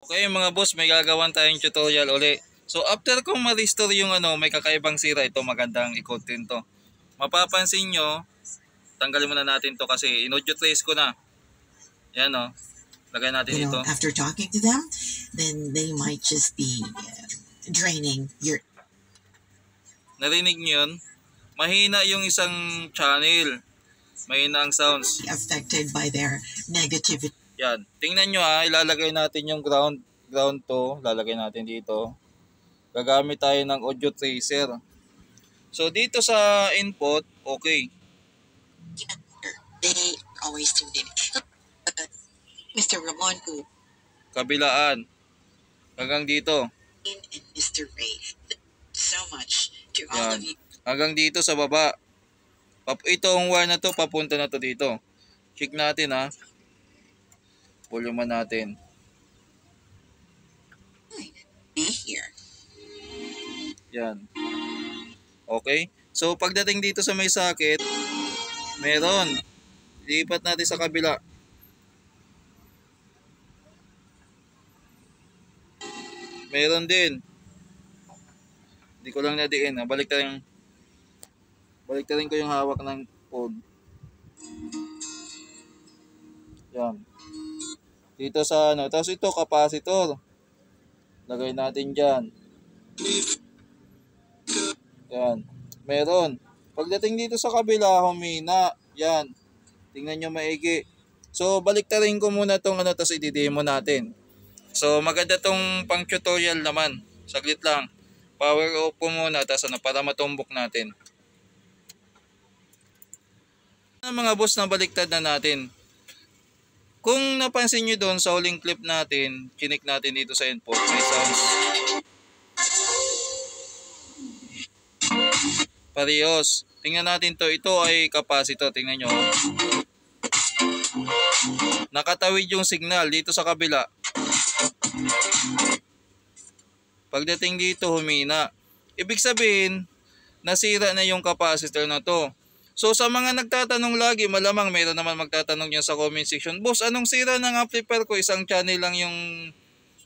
Okay mga boss, may gagawan tayong tutorial uli. So after kong ma-restore yung may kakaibang sira, ito magandang i-content to. Mapapansin nyo, tanggalin muna natin to kasi in-audio trace ko na. Yan o. Lagay natin ito. After talking to them, then they might just be draining your... Narinig nyo yun? Mahina yung isang channel. Mahina ang sounds. Affected by their negativity. Yan. Tingnan nyo ilalagay natin yung ground to. Lalagay natin dito. Gagamit tayo ng audio tracer. So dito sa input, okay. They always tuned in. Mr. Ramon who... Kabilaan. Hanggang dito. And Mr. Ray. So much to all Yan. of you. Hanggang dito sa baba. Itong wire na to, papunta na to dito. Check natin Volume natin. Be here. Yan. Okay. So pagdating dito sa may socket, meron. Lipat natin sa kabila. Meron din. Hindi ko lang nadiin. Baliktarin ko yung hawak ng phone. Yan. Dito sa tapos ito capacitor. Lagay natin diyan. Yan. Meron. Pagdating dito sa kabila, humina. Yan. Tingnan nyo maigi. So baliktarin ko muna tong tapos i-demo natin. So maganda tong pang tutorial naman. Saglit lang. Power off ko muna tapos para matumbok natin. Mga boss, na baliktad na natin. Kung napansin nyo doon sa huling clip natin, chinik natin dito sa input, may sounds. Parehas. Tingnan natin to. Ito ay capacitor. Tingnan nyo. Nakatawid yung signal dito sa kabila. Pagdating dito, humina. Ibig sabihin, nasira na yung capacitor na to. So sa mga nagtatanong lagi, malamang mayroon naman magtatanong yan sa comment section. Boss, anong sira ng amplifier ko? Isang channel lang yung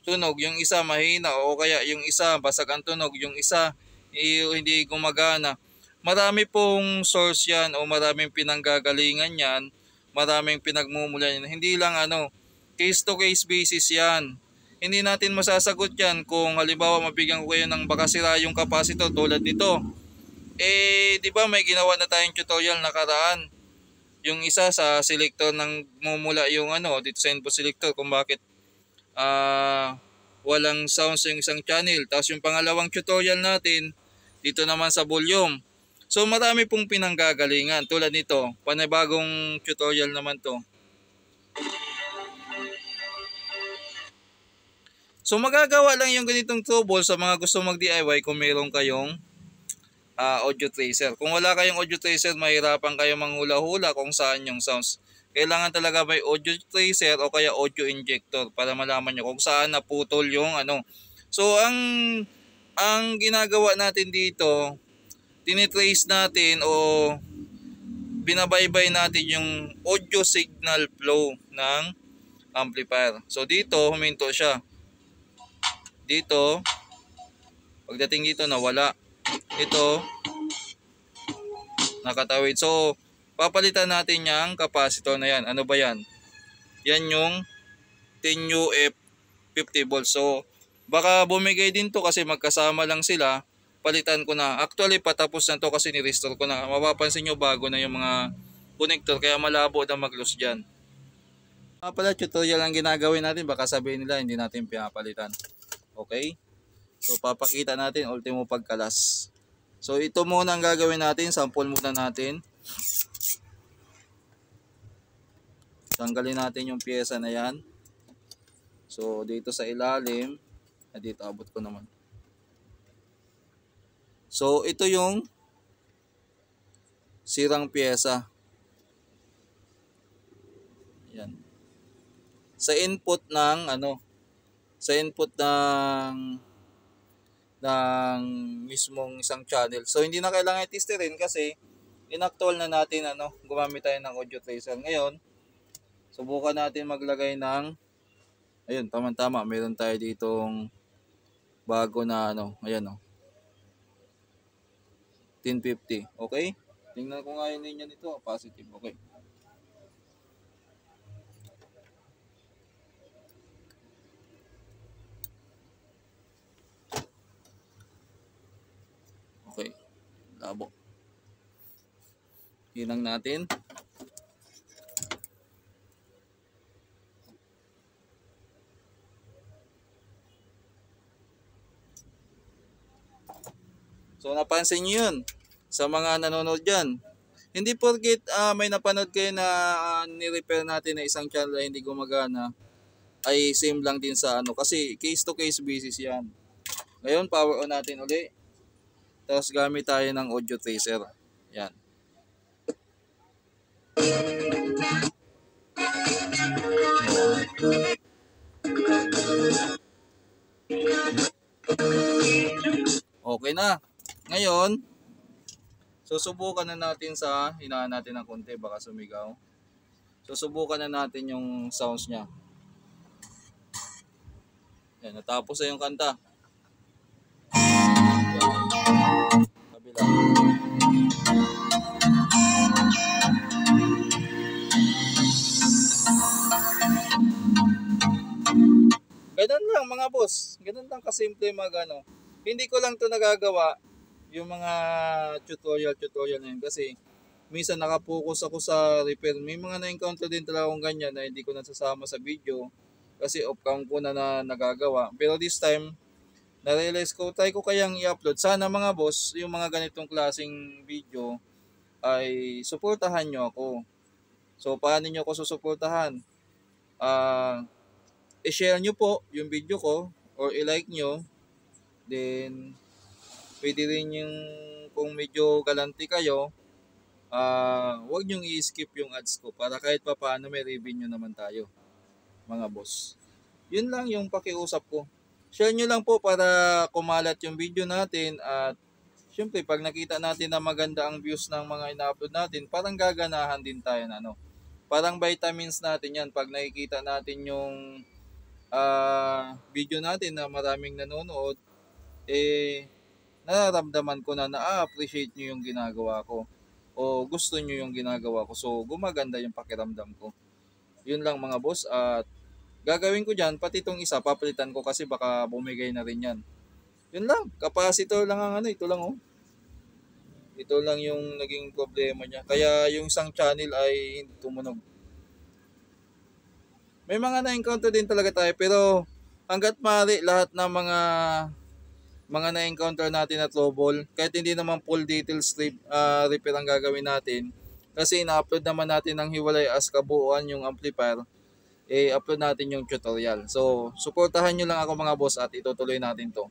tunog, yung isa mahina, o kaya yung isa basag ang tunog, yung isa hindi gumagana. Marami pong source yan o maraming pinanggagalingan yan, maraming pinagmumulan yan. Hindi lang case to case basis yan. Hindi natin masasagot yan kung halimbawa mabigyan ko kayo ng baka sira yung capacitor tulad nito. Di ba may ginawa na tayong tutorial nakaraan. Yung isa sa selector ng mumula yung dito sa input selector kung bakit walang sounds yung isang channel. Tapos yung pangalawang tutorial natin dito naman sa volume. So marami pong pinanggagalingan tulad nito. Panibagong tutorial naman to. So magagawa lang yung ganitong trouble sa mga gusto mag-DIY kung meron kayong audio tracer. Kung wala kayong audio tracer, mahirapan kayo manghula-hula kung saan yung sounds. Kailangan talaga may audio tracer o kaya audio injector para malaman nyo kung saan naputol yung So ang ginagawa natin dito, tinitrace natin o binabaybay natin yung audio signal flow ng amplifier. So dito, huminto siya. Dito, pagdating dito nawala. Ito, nakatawid. So, papalitan natin yung capacitor na yan. Ano ba yan? Yan yung 10UF 50 volts. So, baka bumigay din to kasi magkasama lang sila. Palitan ko na. Actually, patapos na to kasi ni-restore ko na. Mapapansin nyo bago na yung mga connector kaya malabo na mag-loose dyan. Pala, tutorial ang ginagawin natin. Baka sabihin nila hindi natin pinapalitan. Okay? So, papakita natin ultimo pagkalas. So, ito muna ang gagawin natin. Sample muna natin. Tanggalin natin yung pyesa na yan. So, dito sa ilalim. Dito, abot ko naman. So, ito yung sirang pyesa. Yan. Sa input ng sa input ng mismong isang channel. So hindi na kailangan i-testerin kasi in-actual na natin gumamit tayo ng audio tracer. Ngayon, subukan natin maglagay ng Ayun, tama-tama. Meron tayo ditong bago na ano. Ayan o. 1050. Okay? Tingnan ko nga yung linya nito. Positive. Okay. Okay. Labo. Hinang natin. So napansin niyo yun sa mga nanonood dyan. Hindi porket may napanood kayo na ni-repair natin na isang channel ay hindi gumagana, ay same lang din sa ano. Kasi case to case basis yan. Ngayon, power on natin uli. Tapos gamit tayo ng audio tracer. Yan. Okay na. Ngayon, susubukan na natin sa hinaan natin ng konti, baka sumigaw. Susubukan na natin yung sounds niya. Yan, natapos na yung kanta. Kabila. Ganun lang mga boss. Ganun lang kasimple ano. Hindi ko lang to nagagawa yung mga tutorial na yun kasi minsan nakapokus ako sa repair. May mga na-encounter din talaga akong ganyan na hindi ko nasasama sa video kasi off-cam ko na nagagawa. Pero this time, na-realize ko, try ko kayang i-upload. Sana mga boss, yung mga ganitong klaseng video ay suportahan nyo ako. So, paano nyo ako susuportahan? I-share nyo po yung video ko or i-like nyo. Then, pwede rin yung kung medyo galanti kayo, huwag nyong i-skip yung ads ko para kahit pa paano may revenue naman tayo, mga boss. Yun lang yung pakiusap ko. Share nyo lang po para kumalat yung video natin at syempre pag nakita natin na maganda ang views ng mga ina-upload natin, parang gaganahan din tayo na ano. Parang vitamins natin yan pag nakikita natin yung video natin na maraming nanonood, nararamdaman ko na na-appreciate nyo yung ginagawa ko o gusto nyo yung ginagawa ko. So, gumaganda yung pakiramdam ko. Yun lang mga boss. At gagawin ko dyan, pati itong isa, papalitan ko kasi baka bumigay na rin yan. Yun lang. Capacitor lang ang ano. Ito lang oh. Ito lang yung naging problema niya. Kaya yung isang channel ay hindi tumunog. May mga na-encounter din talaga tayo pero hanggat maaari lahat ng mga na-encounter natin na trouble, kahit hindi naman full details repair ang gagawin natin, kasi ina-upload naman natin ng hiwalay as kabuuan yung amplifier, upload natin yung tutorial. So, suportahan nyo lang ako mga boss at itutuloy natin to.